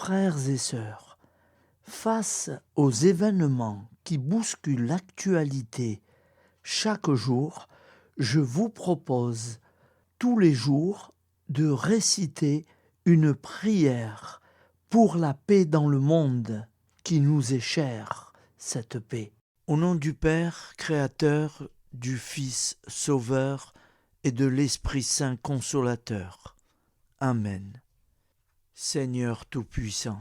Frères et sœurs, face aux événements qui bousculent l'actualité chaque jour, je vous propose tous les jours de réciter une prière pour la paix dans le monde qui nous est chère, cette paix. Au nom du Père, Créateur, du Fils, Sauveur et de l'Esprit Saint Consolateur. Amen. Seigneur Tout-Puissant,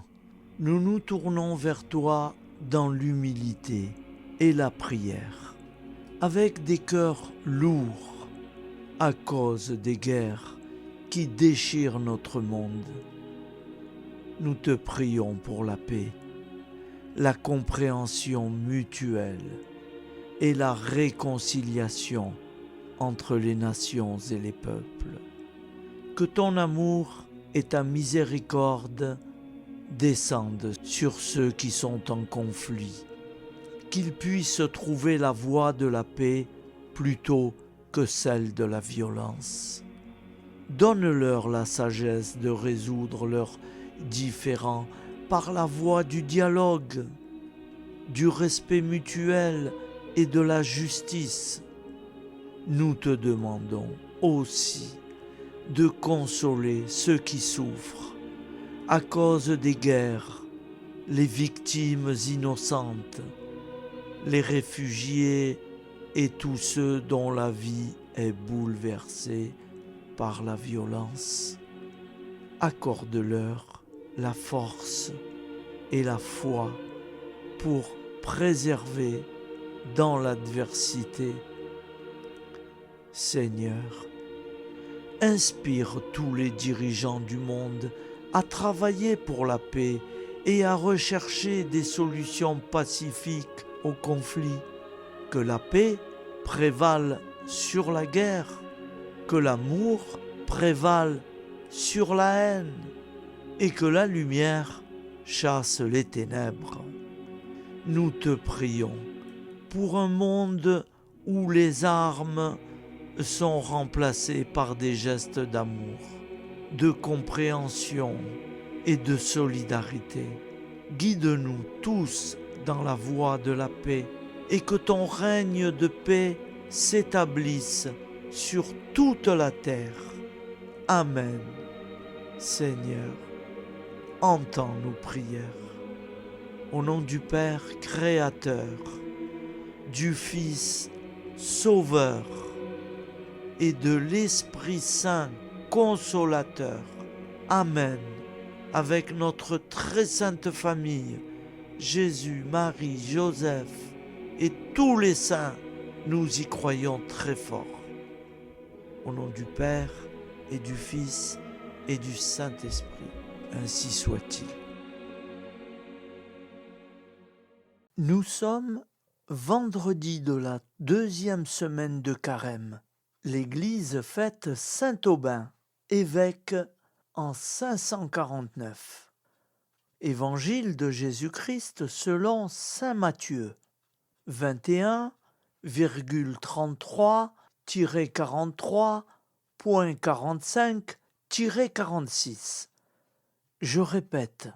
nous nous tournons vers toi dans l'humilité et la prière, avec des cœurs lourds à cause des guerres qui déchirent notre monde. Nous te prions pour la paix, la compréhension mutuelle et la réconciliation entre les nations et les peuples. Que ton amour et ta miséricorde descendent sur ceux qui sont en conflit, qu'ils puissent trouver la voie de la paix plutôt que celle de la violence. Donne-leur la sagesse de résoudre leurs différends par la voie du dialogue, du respect mutuel et de la justice. Nous te demandons aussi de consoler ceux qui souffrent à cause des guerres, les victimes innocentes, les réfugiés et tous ceux dont la vie est bouleversée par la violence. Accorde-leur la force et la foi pour préserver dans l'adversité. Seigneur, inspire tous les dirigeants du monde à travailler pour la paix et à rechercher des solutions pacifiques aux conflits. Que la paix prévale sur la guerre, que l'amour prévale sur la haine et que la lumière chasse les ténèbres. Nous te prions pour un monde où les armes sont remplacées par des gestes d'amour, de compréhension et de solidarité. Guide-nous tous dans la voie de la paix et que ton règne de paix s'établisse sur toute la terre. Amen. Seigneur, entends nos prières. Au nom du Père Créateur, du Fils Sauveur et de l'Esprit Saint Consolateur. Amen. Avec notre très sainte famille, Jésus, Marie, Joseph et tous les saints, nous y croyons très fort. Au nom du Père et du Fils et du Saint-Esprit, ainsi soit-il. Nous sommes vendredi de la 2e semaine de Carême. L'Église fête Saint Aubin, évêque en 549. Évangile de Jésus-Christ selon saint Matthieu, 21,33.43.45-46. Je répète,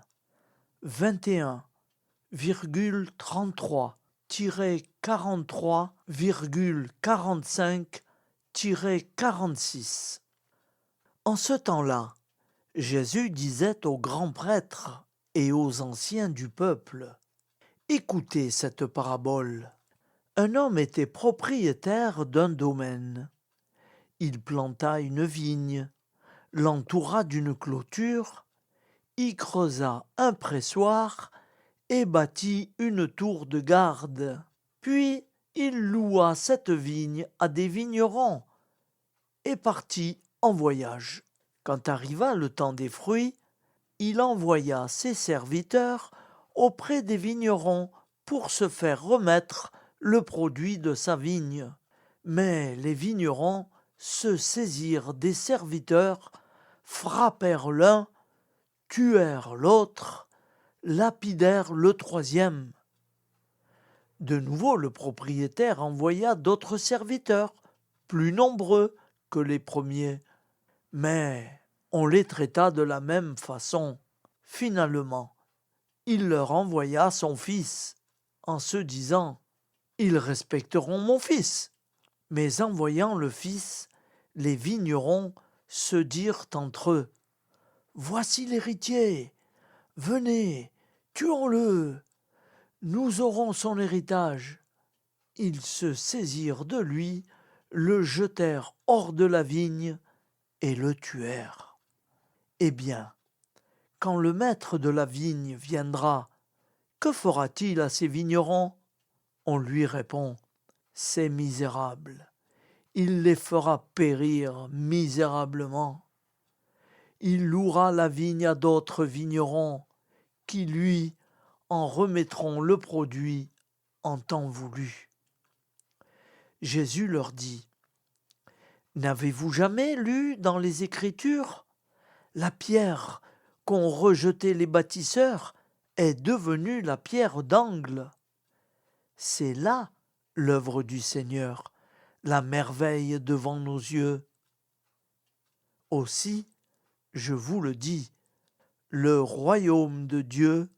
21,33.43,45-46. En ce temps-là, Jésus disait aux grands prêtres et aux anciens du peuple, « Écoutez cette parabole. Un homme était propriétaire d'un domaine. Il planta une vigne, l'entoura d'une clôture, y creusa un pressoir et bâtit une tour de garde. Puis il loua cette vigne à des vignerons et partit en voyage. Quand arriva le temps des fruits, il envoya ses serviteurs auprès des vignerons pour se faire remettre le produit de sa vigne. Mais les vignerons se saisirent des serviteurs, frappèrent l'un, tuèrent l'autre, lapidèrent le troisième. De nouveau, le propriétaire envoya d'autres serviteurs, plus nombreux que les premiers, mais on les traita de la même façon. Finalement, il leur envoya son fils, en se disant, « Ils respecteront mon fils. » Mais en voyant le fils, les vignerons se dirent entre eux, « Voici l'héritier, venez, tuons-le, nous aurons son héritage. » Ils se saisirent de lui, le jetèrent hors de la vigne et le tuèrent. Eh bien, quand le maître de la vigne viendra, que fera-t-il à ces vignerons? On lui répond, ces misérables, il les fera périr misérablement. Il louera la vigne à d'autres vignerons, qui lui en remettront le produit en temps voulu. Jésus leur dit, n'avez-vous jamais lu dans les Écritures? La pierre qu'ont rejetée les bâtisseurs est devenue la pierre d'angle. C'est là l'œuvre du Seigneur, la merveille devant nos yeux. Aussi, je vous le dis, le royaume de Dieu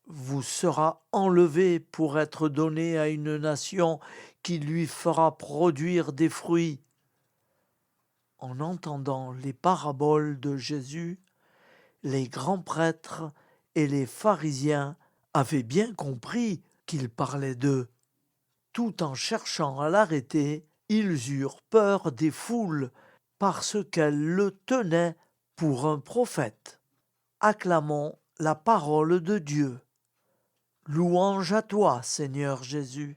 vous sera enlevé pour être donné à une nation qui lui fera produire des fruits. En entendant les paraboles de Jésus, les grands prêtres et les pharisiens avaient bien compris qu'il parlait d'eux. Tout en cherchant à l'arrêter, ils eurent peur des foules parce qu'elles le tenaient pour un prophète. Acclamons la parole de Dieu. Louange à toi, Seigneur Jésus.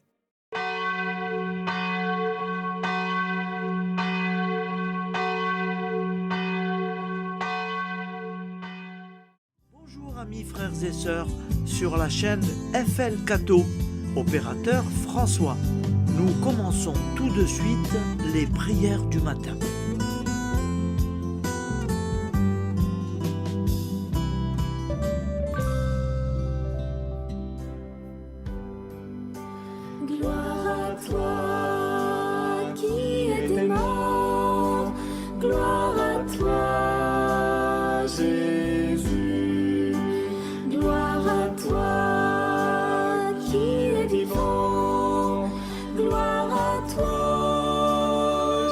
Bonjour amis frères et sœurs sur la chaîne FL Cato, opérateur François. Nous commençons tout de suite les prières du matin. Gloire à toi qui es mort, gloire à toi Jésus, gloire à toi qui es vivant, gloire à toi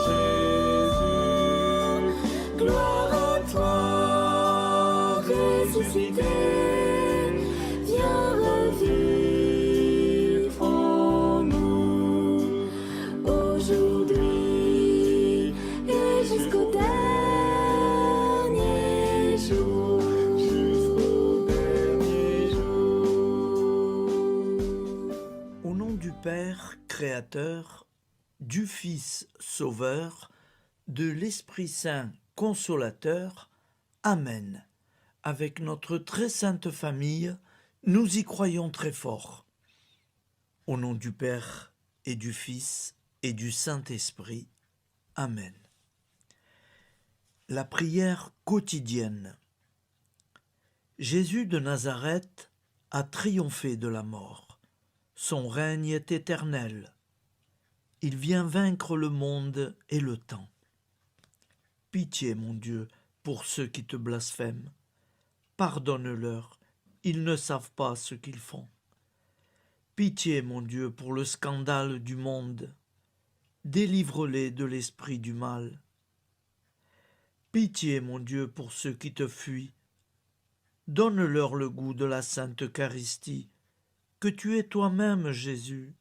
Jésus, gloire à toi ressuscité, viens revivre en nous aujourd'hui et jusqu'au dernier jour, jusqu'au dernier jour. Au nom du Père créateur, du Fils sauveur, de l'Esprit Saint consolateur. Amen. Avec notre très sainte famille, nous y croyons très fort. Au nom du Père et du Fils et du Saint-Esprit. Amen. La prière quotidienne. Jésus de Nazareth a triomphé de la mort. Son règne est éternel. Il vient vaincre le monde et le temps. Pitié, mon Dieu, pour ceux qui te blasphèment. Pardonne-leur, ils ne savent pas ce qu'ils font. Pitié, mon Dieu, pour le scandale du monde. Délivre-les de l'esprit du mal. Pitié, mon Dieu, pour ceux qui te fuient. Donne-leur le goût de la sainte Eucharistie, que tu es toi-même, Jésus.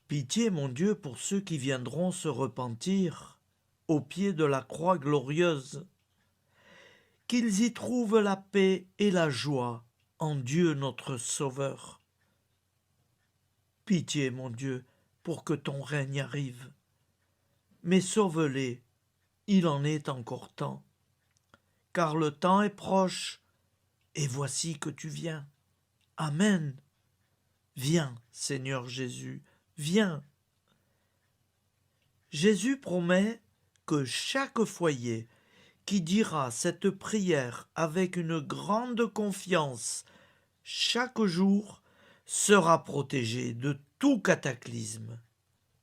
Pitié, mon Dieu, pour ceux qui viendront se repentir au pied de la croix glorieuse, qu'ils y trouvent la paix et la joie en Dieu notre Sauveur. Pitié, mon Dieu, pour que ton règne arrive. Mais sauve-les, il en est encore temps, car le temps est proche, et voici que tu viens. Amen. Viens, Seigneur Jésus, viens. Jésus promet que chaque foyer qui dira cette prière avec une grande confiance chaque jour sera protégé de tout cataclysme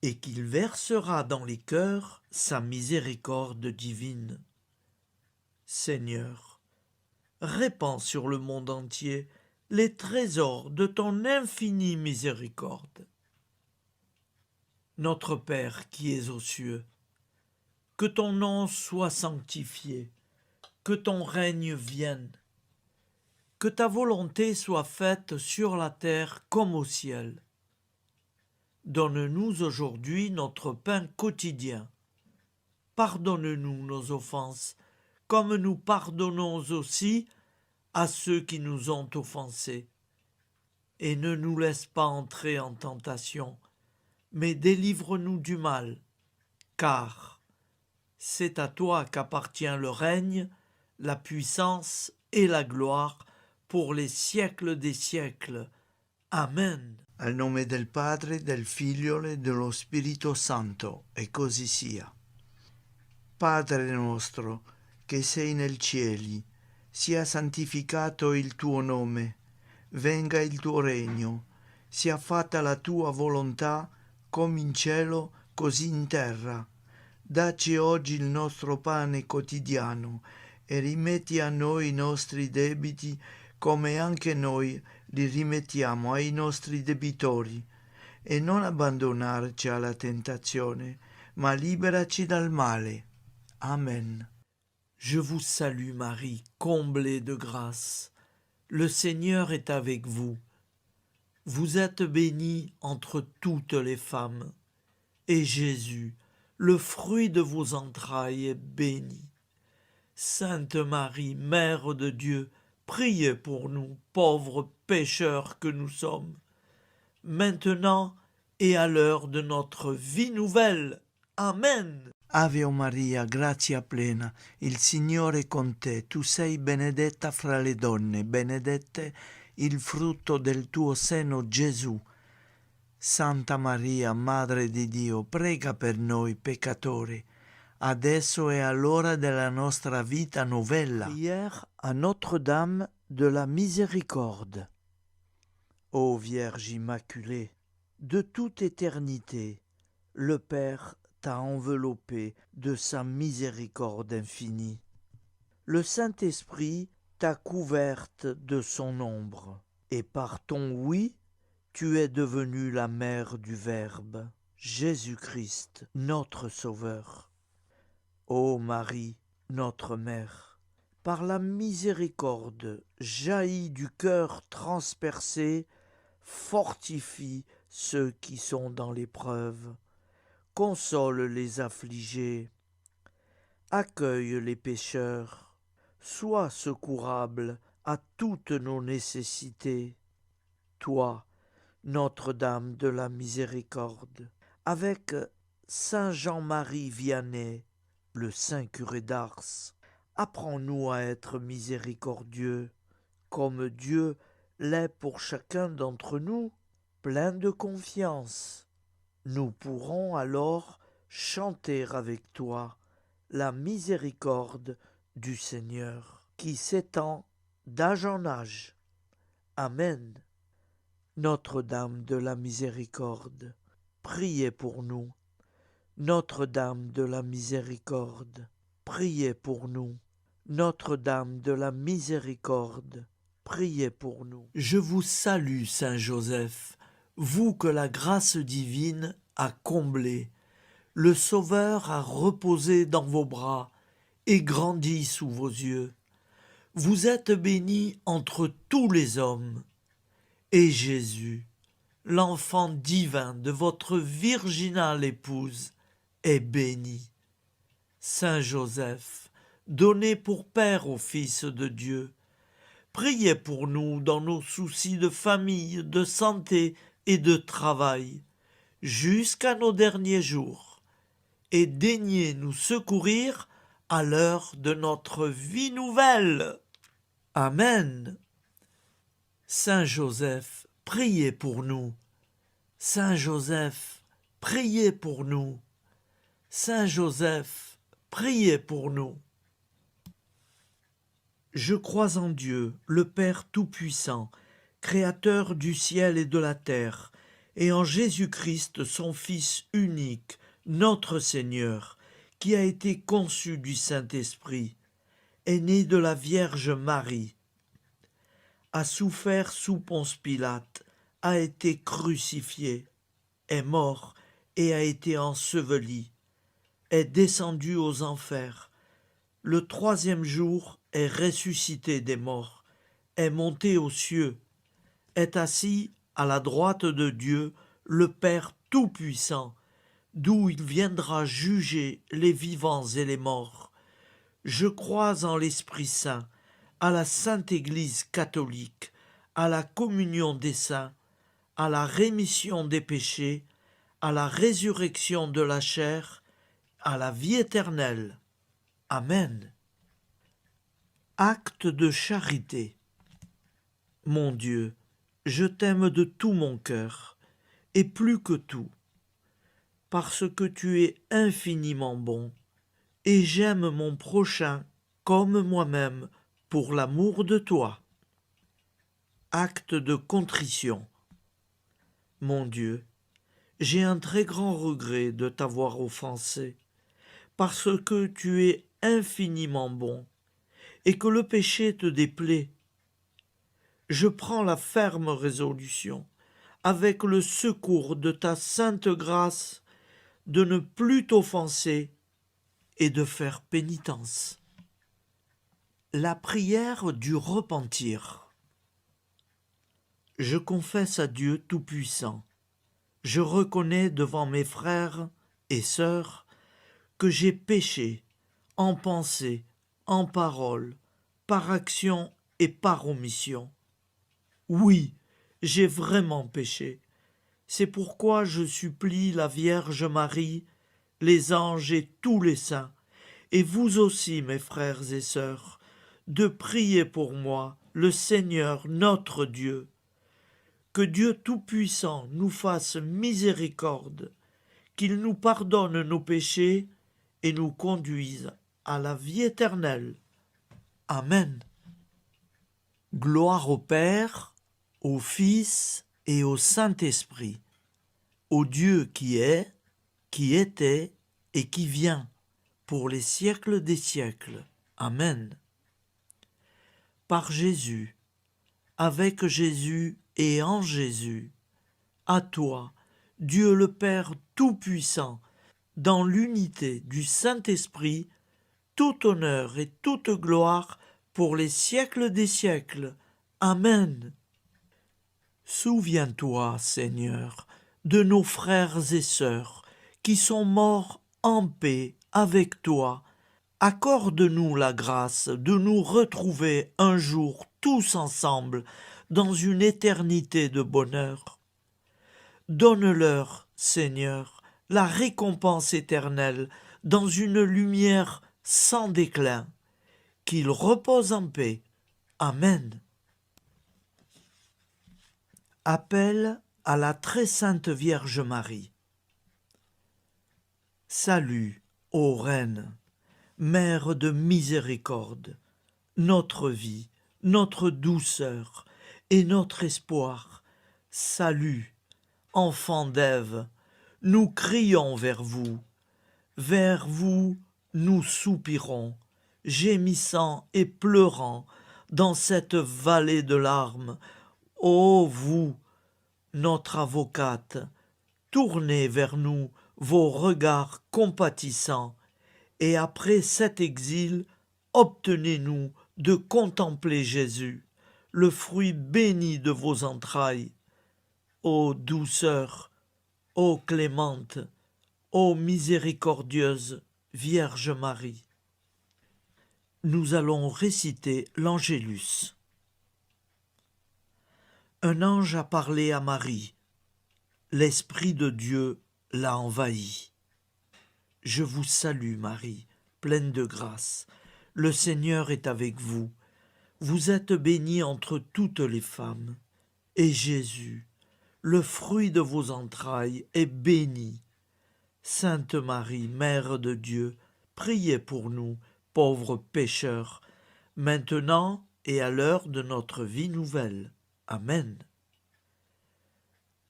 et qu'il versera dans les cœurs sa miséricorde divine. Seigneur, répands sur le monde entier les trésors de ton infinie miséricorde. Notre Père qui es aux cieux, que ton nom soit sanctifié, que ton règne vienne, que ta volonté soit faite sur la terre comme au ciel. Donne-nous aujourd'hui notre pain quotidien. Pardonne-nous nos offenses, comme nous pardonnons aussi à ceux qui nous ont offensés. Et ne nous laisse pas entrer en tentation, mais délivre-nous du mal, car c'est à toi qu'appartient le règne, la puissance et la gloire pour les siècles des siècles. Amen. Al nome del Padre, del Figlio e dello Spirito Santo, e così sia. Padre nostro, che sei nel cieli, sia santificato il tuo nome, venga il tuo regno, sia fatta la tua volontà, come in cielo, così in terra. Dacci oggi il nostro pane quotidiano e rimetti a noi i nostri debiti, come anche noi li rimettiamo ai nostri debitori, e non abbandonarci alla tentazione, ma liberaci dal male. Amen. Je vous salue Marie, comblée de grâce. Le Seigneur est avec vous. Vous êtes bénie entre toutes les femmes, et Jésus, le fruit de vos entrailles, est béni. Sainte Marie, Mère de Dieu, priez pour nous, pauvres pécheurs que nous sommes, maintenant et à l'heure de notre vie nouvelle. Amen. Ave Maria, grazia plena, il Signore è con te, tu sei benedetta fra le donne, benedetto il frutto del tuo seno, Gesù. Santa Maria, Madre di Dio, prega per noi peccatori, adesso e all'ora della nostra vita novella. Prière à Notre-Dame de la Miséricorde. Ô Vierge Immaculée, de toute éternité, le Père t'a enveloppé de sa miséricorde infinie. Le Saint-Esprit t'a couverte de son ombre, et par ton oui, tu es devenue la mère du Verbe, Jésus-Christ, notre Sauveur. Ô Marie, notre Mère, par la miséricorde jaillie du cœur transpercé, fortifie ceux qui sont dans l'épreuve, console les affligés, accueille les pécheurs, sois secourable à toutes nos nécessités. Toi, Notre-Dame de la Miséricorde, avec Saint Jean-Marie Vianney, le Saint curé d'Ars, apprends-nous à être miséricordieux, comme Dieu l'est pour chacun d'entre nous, plein de confiance. Nous pourrons alors chanter avec toi la miséricorde du Seigneur, qui s'étend d'âge en âge. Amen. Notre-Dame de la Miséricorde, priez pour nous. Notre-Dame de la Miséricorde, priez pour nous. Notre-Dame de la Miséricorde, priez pour nous. Je vous salue, Saint Joseph, vous que la grâce divine a comblé. Le Sauveur a reposé dans vos bras et grandi sous vos yeux. Vous êtes bénie entre tous les hommes. Et Jésus, l'enfant divin de votre virginale épouse, est béni. Saint Joseph, donné pour Père au Fils de Dieu, priez pour nous dans nos soucis de famille, de santé et de travail, jusqu'à nos derniers jours, et daignez nous secourir à l'heure de notre vie nouvelle. Amen. Saint Joseph, priez pour nous. Saint Joseph, priez pour nous. Saint Joseph, priez pour nous. Je crois en Dieu, le Père Tout-Puissant, Créateur du ciel et de la terre, et en Jésus-Christ, son Fils unique, notre Seigneur, qui a été conçu du Saint-Esprit, est né de la Vierge Marie, a souffert sous Ponce Pilate, a été crucifié, est mort et a été enseveli, est descendu aux enfers, le 3e jour est ressuscité des morts, est monté aux cieux, est assis à la droite de Dieu, le Père Tout-Puissant, d'où il viendra juger les vivants et les morts. Je crois en l'Esprit Saint, à la Sainte Église catholique, à la communion des saints, à la rémission des péchés, à la résurrection de la chair, à la vie éternelle. Amen. Acte de charité. Mon Dieu, je t'aime de tout mon cœur, et plus que tout, parce que tu es infiniment bon, et j'aime mon prochain comme moi-même pour l'amour de toi. Acte de contrition. Mon Dieu, j'ai un très grand regret de t'avoir offensé, parce que tu es infiniment bon, et que le péché te déplaît. Je prends la ferme résolution, avec le secours de ta sainte grâce, de ne plus t'offenser et de faire pénitence. La prière du repentir. Je confesse à Dieu Tout-Puissant, je reconnais devant mes frères et sœurs que j'ai péché en pensée, en parole, par action et par omission. Oui, j'ai vraiment péché. C'est pourquoi je supplie la Vierge Marie, les anges et tous les saints, et vous aussi, mes frères et sœurs, de prier pour moi, le Seigneur notre Dieu. Que Dieu Tout-Puissant nous fasse miséricorde, qu'il nous pardonne nos péchés et nous conduise à la vie éternelle. Amen. Gloire au Père, au Fils et au Saint-Esprit, au Dieu qui est, qui était et qui vient, pour les siècles des siècles. Amen. Par Jésus, avec Jésus et en Jésus, à toi, Dieu le Père Tout-Puissant, dans l'unité du Saint-Esprit, tout honneur et toute gloire pour les siècles des siècles. Amen. Souviens-toi, Seigneur, de nos frères et sœurs qui sont morts en paix avec toi. Accorde-nous la grâce de nous retrouver un jour tous ensemble dans une éternité de bonheur. Donne-leur, Seigneur, la récompense éternelle dans une lumière sans déclin. Qu'ils reposent en paix. Amen. Appel à la très sainte Vierge Marie. Salut, ô Reine, Mère de miséricorde, notre vie, notre douceur et notre espoir. Salut, enfant d'Ève, nous crions vers vous nous soupirons, gémissant et pleurant dans cette vallée de larmes. Ô vous, notre avocate, tournez vers nous vos regards compatissants, et après cet exil, obtenez-nous de contempler Jésus, le fruit béni de vos entrailles. Ô douceur, ô clémente, ô miséricordieuse Vierge Marie. Nous allons réciter l'Angélus. Un ange a parlé à Marie. L'Esprit de Dieu l'a envahie. Je vous salue, Marie, pleine de grâce. Le Seigneur est avec vous. Vous êtes bénie entre toutes les femmes. Et Jésus, le fruit de vos entrailles, est béni. Sainte Marie, Mère de Dieu, priez pour nous, pauvres pécheurs, maintenant et à l'heure de notre vie nouvelle. Amen.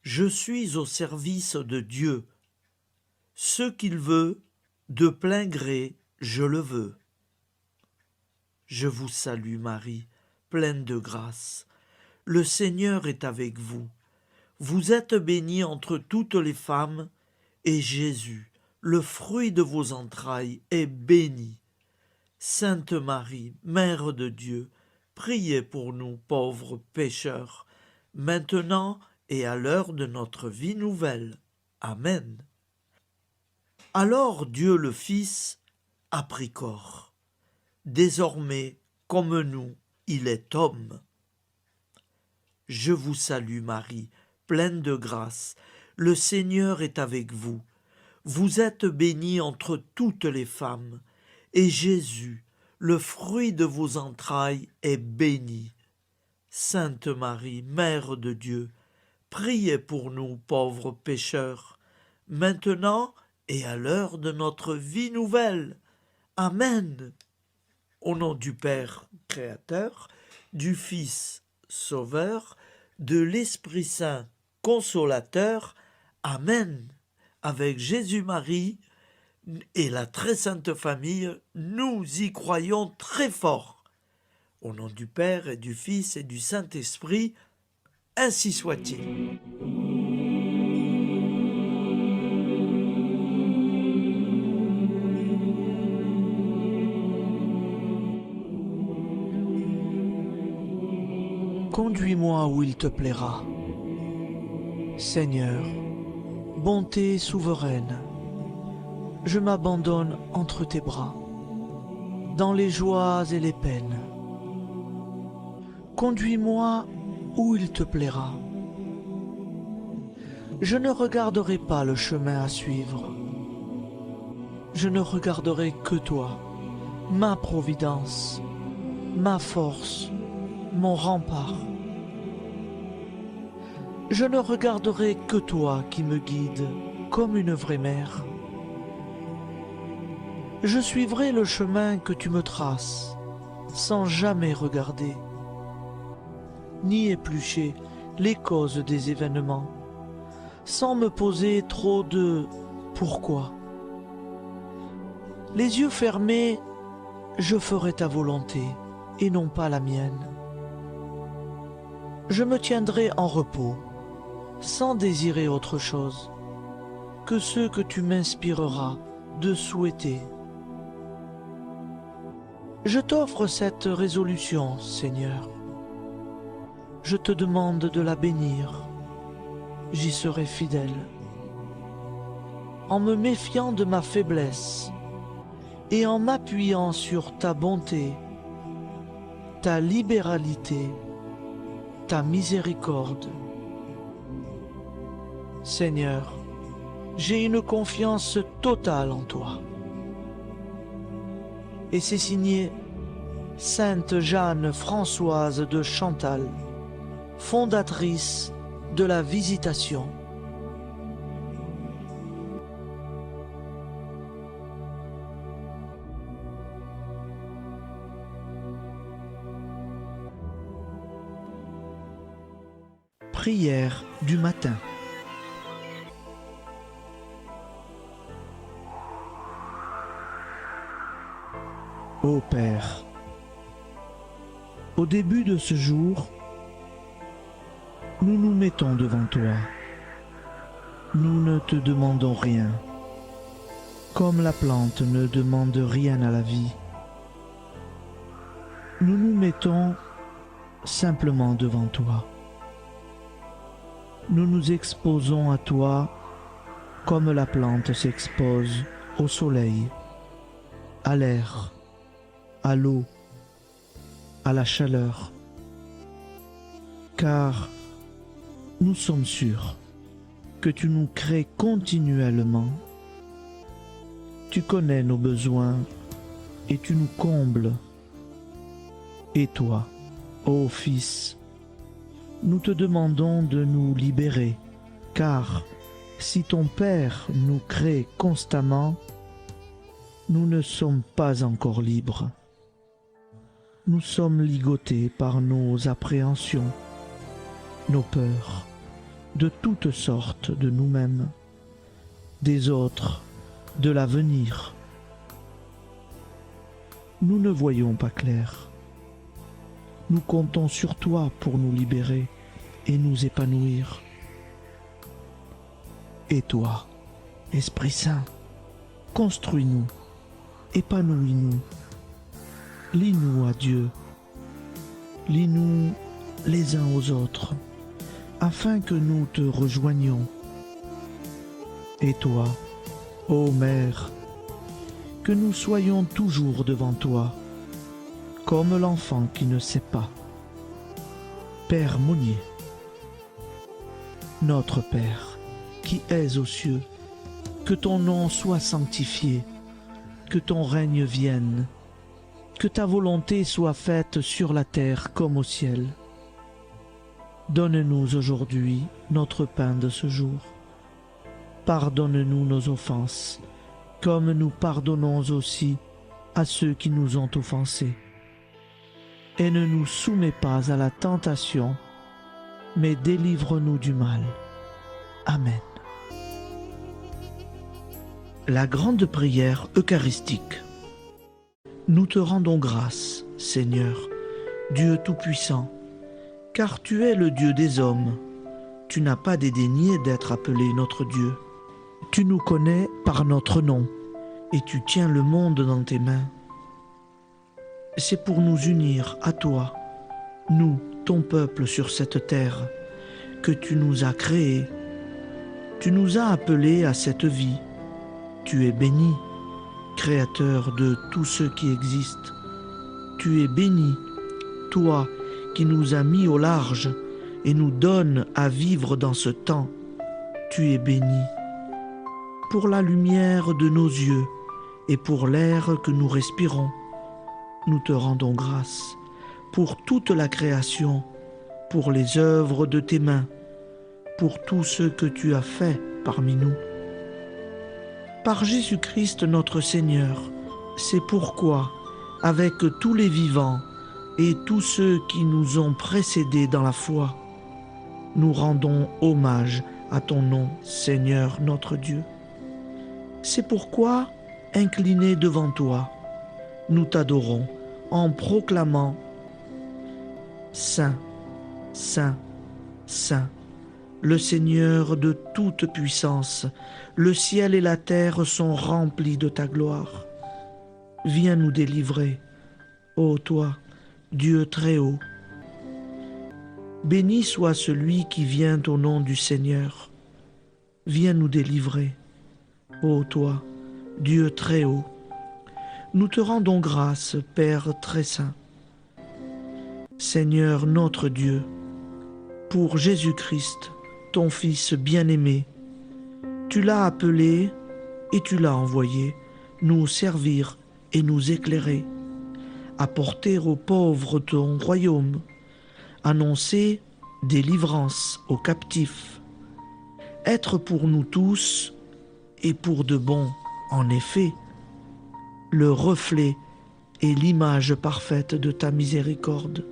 Je suis au service de Dieu. Ce qu'il veut, de plein gré, je le veux. Je vous salue Marie, pleine de grâce. Le Seigneur est avec vous. Vous êtes bénie entre toutes les femmes, et Jésus, le fruit de vos entrailles, est béni. Sainte Marie, Mère de Dieu, priez pour nous pauvres pécheurs, maintenant et à l'heure de notre vie nouvelle. Amen. Alors Dieu le Fils a pris corps. Désormais, comme nous, il est homme. Je vous salue Marie, pleine de grâce. Le Seigneur est avec vous. Vous êtes bénie entre toutes les femmes, et Jésus, le fruit de vos entrailles, est béni. Sainte Marie, Mère de Dieu, priez pour nous pauvres pécheurs, maintenant et à l'heure de notre vie nouvelle. Amen. Au nom du Père Créateur, du Fils Sauveur, de l'Esprit Saint Consolateur. Amen. Avec Jésus-Marie et la très sainte famille, nous y croyons très fort. Au nom du Père et du Fils et du Saint-Esprit, ainsi soit-il. Conduis-moi où il te plaira. Seigneur, bonté souveraine, je m'abandonne entre tes bras, dans les joies et les peines. Conduis-moi où il te plaira. Je ne regarderai pas le chemin à suivre. Je ne regarderai que toi, ma providence, ma force, mon rempart. Je ne regarderai que toi qui me guides comme une vraie mère. Je suivrai le chemin que tu me traces, sans jamais regarder, ni éplucher les causes des événements, sans me poser trop de « pourquoi ». Les yeux fermés, je ferai ta volonté et non pas la mienne. Je me tiendrai en repos, sans désirer autre chose que ce que tu m'inspireras de souhaiter. Je t'offre cette résolution, Seigneur. Je te demande de la bénir. J'y serai fidèle. En me méfiant de ma faiblesse et en m'appuyant sur ta bonté, ta libéralité, ta miséricorde. Seigneur, j'ai une confiance totale en toi. Et c'est signé Sainte Jeanne Françoise de Chantal, fondatrice de la Visitation. Prière du matin. Ô Père, au début de ce jour, nous nous mettons devant toi. Nous ne te demandons rien, comme la plante ne demande rien à la vie. Nous nous mettons simplement devant toi. Nous nous exposons à toi comme la plante s'expose au soleil, à l'air, à l'eau, à la chaleur, car nous sommes sûrs que tu nous crées continuellement. Tu connais nos besoins et tu nous combles. Et toi, ô Fils, nous te demandons de nous libérer, car si ton Père nous crée constamment, nous ne sommes pas encore libres. Nous sommes ligotés par nos appréhensions, nos peurs, de toutes sortes de nous-mêmes, des autres, de l'avenir. nous ne voyons pas clair. Nous comptons sur toi pour nous libérer et nous épanouir. Et toi, Esprit Saint, construis-nous, épanouis-nous, lie-nous à Dieu, lie-nous les uns aux autres, afin que nous te rejoignions. Et toi, ô Mère, que nous soyons toujours devant toi, comme l'enfant qui ne sait pas. Père Monnier, notre Père, qui es aux cieux, que ton nom soit sanctifié, que ton règne vienne, que ta volonté soit faite sur la terre comme au ciel. Donne-nous aujourd'hui notre pain de ce jour. Pardonne-nous nos offenses, comme nous pardonnons aussi à ceux qui nous ont offensés. Et ne nous soumets pas à la tentation, mais délivre-nous du mal. Amen. La grande prière eucharistique. Nous te rendons grâce, Seigneur, Dieu Tout-Puissant, car tu es le Dieu des hommes. Tu n'as pas dédaigné d'être appelé notre Dieu. Tu nous connais par notre nom, et tu tiens le monde dans tes mains. C'est pour nous unir à toi, nous, ton peuple sur cette terre, que tu nous as créés. Tu nous as appelés à cette vie. Tu es béni, Créateur de tout ce qui existe. Tu es béni, toi qui nous as mis au large et nous donnes à vivre dans ce temps. Tu es béni. Pour la lumière de nos yeux et pour l'air que nous respirons, nous te rendons grâce. Pour toute la création, pour les œuvres de tes mains, pour tout ce que tu as fait parmi nous. Par Jésus-Christ notre Seigneur, c'est pourquoi, avec tous les vivants et tous ceux qui nous ont précédés dans la foi, nous rendons hommage à ton nom, Seigneur notre Dieu. C'est pourquoi, inclinés devant toi, nous t'adorons en proclamant « Saint, Saint, Saint ». Le Seigneur de toute puissance, le ciel et la terre sont remplis de ta gloire. Viens nous délivrer, ô toi, Dieu très haut. Béni soit celui qui vient au nom du Seigneur. Viens nous délivrer, ô toi, Dieu très haut. Nous te rendons grâce, Père très saint. Seigneur notre Dieu, pour Jésus-Christ, ton Fils bien-aimé, tu l'as appelé et tu l'as envoyé nous servir et nous éclairer, apporter aux pauvres ton royaume, annoncer délivrance aux captifs, être pour nous tous et pour de bon, en effet, le reflet et l'image parfaite de ta miséricorde,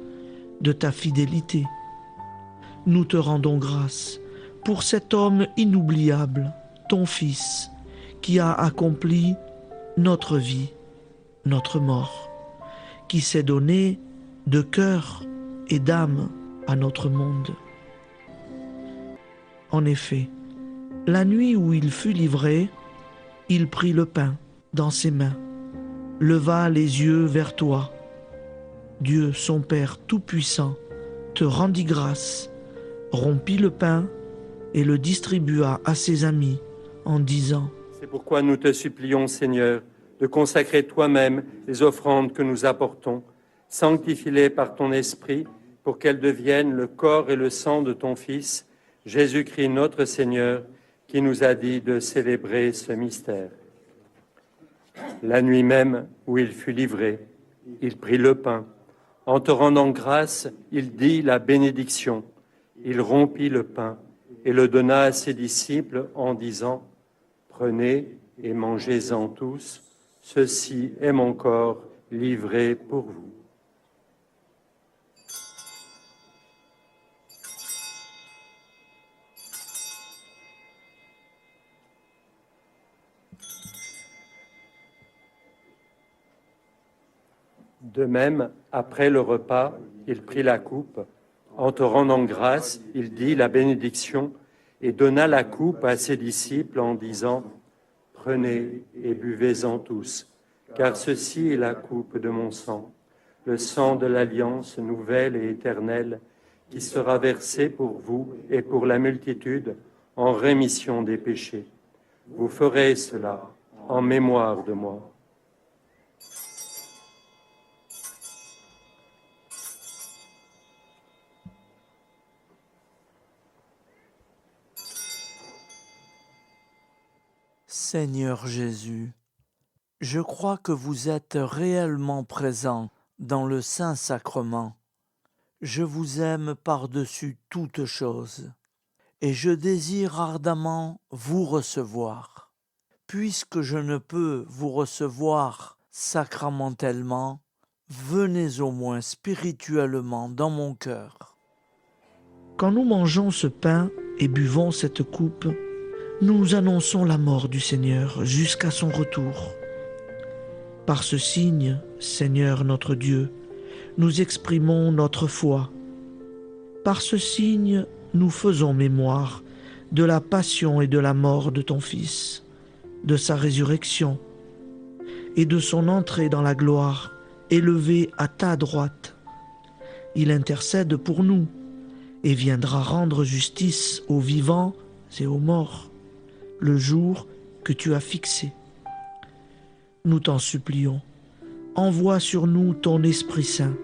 de ta fidélité. Nous te rendons grâce pour cet homme inoubliable, ton Fils, qui a accompli notre vie, notre mort, qui s'est donné de cœur et d'âme à notre monde. En effet, la nuit où il fut livré, il prit le pain dans ses mains, leva les yeux vers toi. Dieu, son Père Tout-Puissant, te rendit grâce, rompit le pain et le distribua à ses amis en disant : C'est pourquoi nous te supplions, Seigneur, de consacrer toi-même les offrandes que nous apportons. Sanctifie-les par ton Esprit pour qu'elles deviennent le corps et le sang de ton Fils, Jésus-Christ notre Seigneur, qui nous a dit de célébrer ce mystère. La nuit même où il fut livré, il prit le pain. En te rendant grâce, il dit la bénédiction. Il rompit le pain et le donna à ses disciples en disant : Prenez et mangez-en tous, ceci est mon corps livré pour vous. De même, après le repas, il prit la coupe. En te rendant grâce, il dit la bénédiction et donna la coupe à ses disciples en disant « Prenez et buvez-en tous, car ceci est la coupe de mon sang, le sang de l'alliance nouvelle et éternelle, qui sera versé pour vous et pour la multitude en rémission des péchés. Vous ferez cela en mémoire de moi. » Seigneur Jésus, je crois que vous êtes réellement présent dans le Saint-Sacrement. Je vous aime par-dessus toute chose et je désire ardemment vous recevoir. Puisque je ne peux vous recevoir sacramentellement, venez au moins spirituellement dans mon cœur. Quand nous mangeons ce pain et buvons cette coupe, nous annonçons la mort du Seigneur jusqu'à son retour. Par ce signe, Seigneur notre Dieu, nous exprimons notre foi. Par ce signe, nous faisons mémoire de la passion et de la mort de ton Fils, de sa résurrection et de son entrée dans la gloire, élevé à ta droite. Il intercède pour nous et viendra rendre justice aux vivants et aux morts, le jour que tu as fixé. Nous t'en supplions, envoie sur nous ton Esprit Saint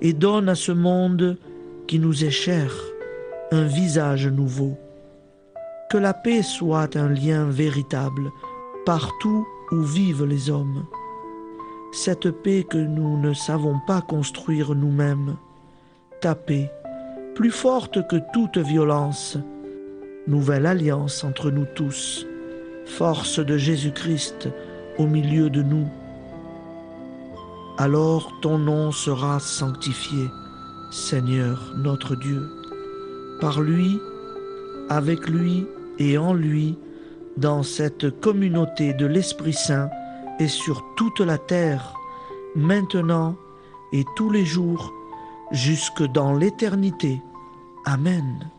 et donne à ce monde qui nous est cher un visage nouveau. Que la paix soit un lien véritable partout où vivent les hommes. Cette paix que nous ne savons pas construire nous-mêmes. Ta paix, plus forte que toute violence. Nouvelle alliance entre nous tous. Force de Jésus-Christ au milieu de nous. Alors ton nom sera sanctifié, Seigneur notre Dieu. Par lui, avec lui et en lui, dans cette communauté de l'Esprit Saint et sur toute la terre, maintenant et tous les jours, jusque dans l'éternité. Amen.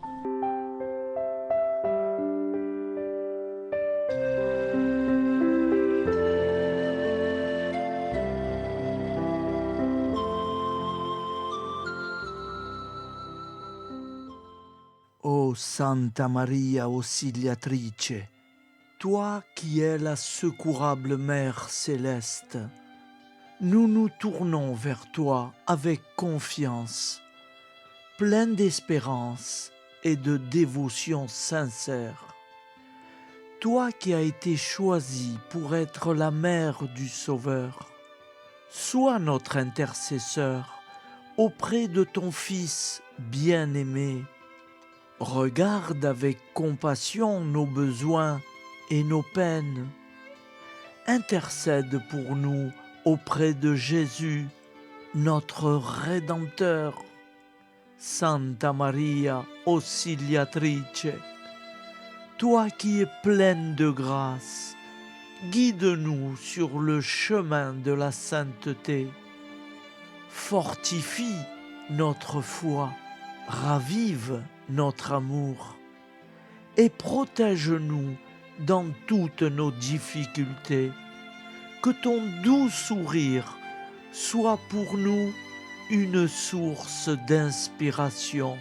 Ô Santa Maria Auxiliatrice, toi qui es la secourable Mère céleste, nous nous tournons vers toi avec confiance, plein d'espérance et de dévotion sincère. Toi qui as été choisie pour être la mère du Sauveur, sois notre intercesseur auprès de ton Fils bien-aimé. Regarde avec compassion nos besoins et nos peines. Intercède pour nous auprès de Jésus, notre Rédempteur. Santa Maria Auxiliatrice, toi qui es pleine de grâce, guide-nous sur le chemin de la sainteté. Fortifie notre foi, ravive notre amour et protège-nous dans toutes nos difficultés. Que ton doux sourire soit pour nous une source d'inspiration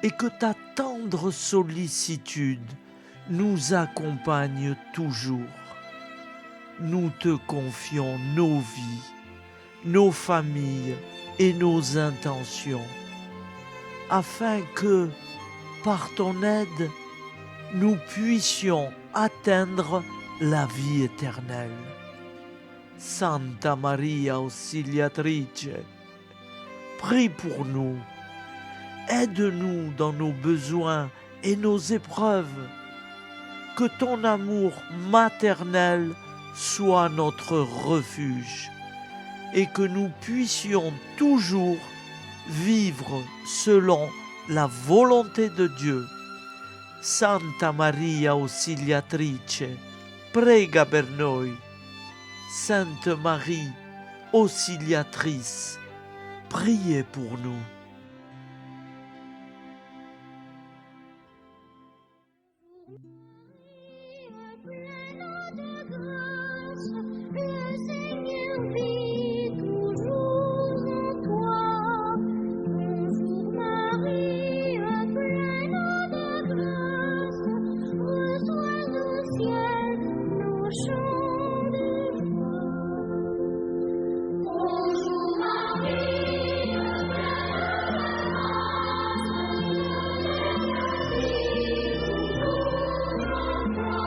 et que ta tendre sollicitude nous accompagne toujours. Nous te confions nos vies, nos familles et nos intentions, afin que, par ton aide, nous puissions atteindre la vie éternelle. Santa Maria Auxiliatrice, prie pour nous, aide-nous dans nos besoins et nos épreuves, que ton amour maternel soit notre refuge et que nous puissions toujours vivre selon la volonté de Dieu. Santa Maria Auxiliatrice, prega per noi. Sainte Marie, auxiliatrice, priez pour nous. Le Seigneur vit toujours en toi. Bonjour Marie, pleine de grâce, reçois au ciel nos chants de joie. Bonjour Marie, pleine de grâce, le Seigneur vit toujours en toi.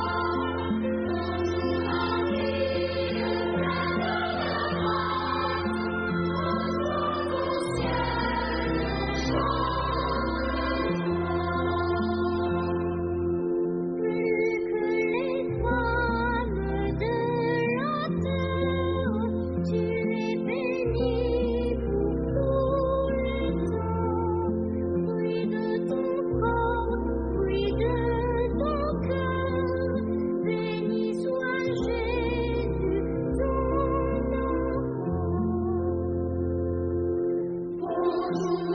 Bonjour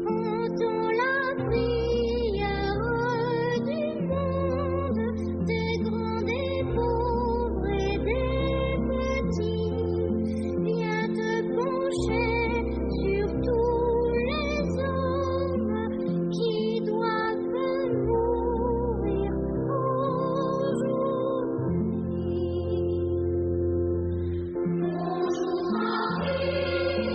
Entends la prière du monde, des grands, des pauvres et des petits. Viens te pencher sur tous les hommes qui doivent mourir aujourd'hui. Bonjour Marie,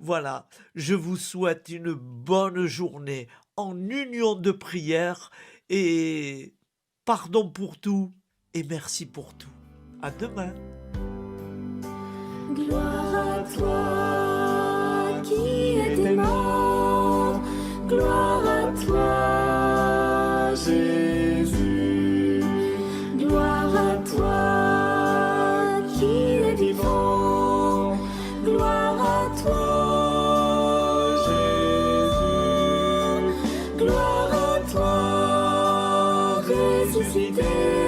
Voilà, je vous souhaite une bonne journée en union de prière et pardon pour tout et merci pour tout. À demain. Gloire à toi qui étais mort, gloire à toi Jésus, gloire à toi qui es vivant, gloire à toi Jésus, gloire à toi ressuscité.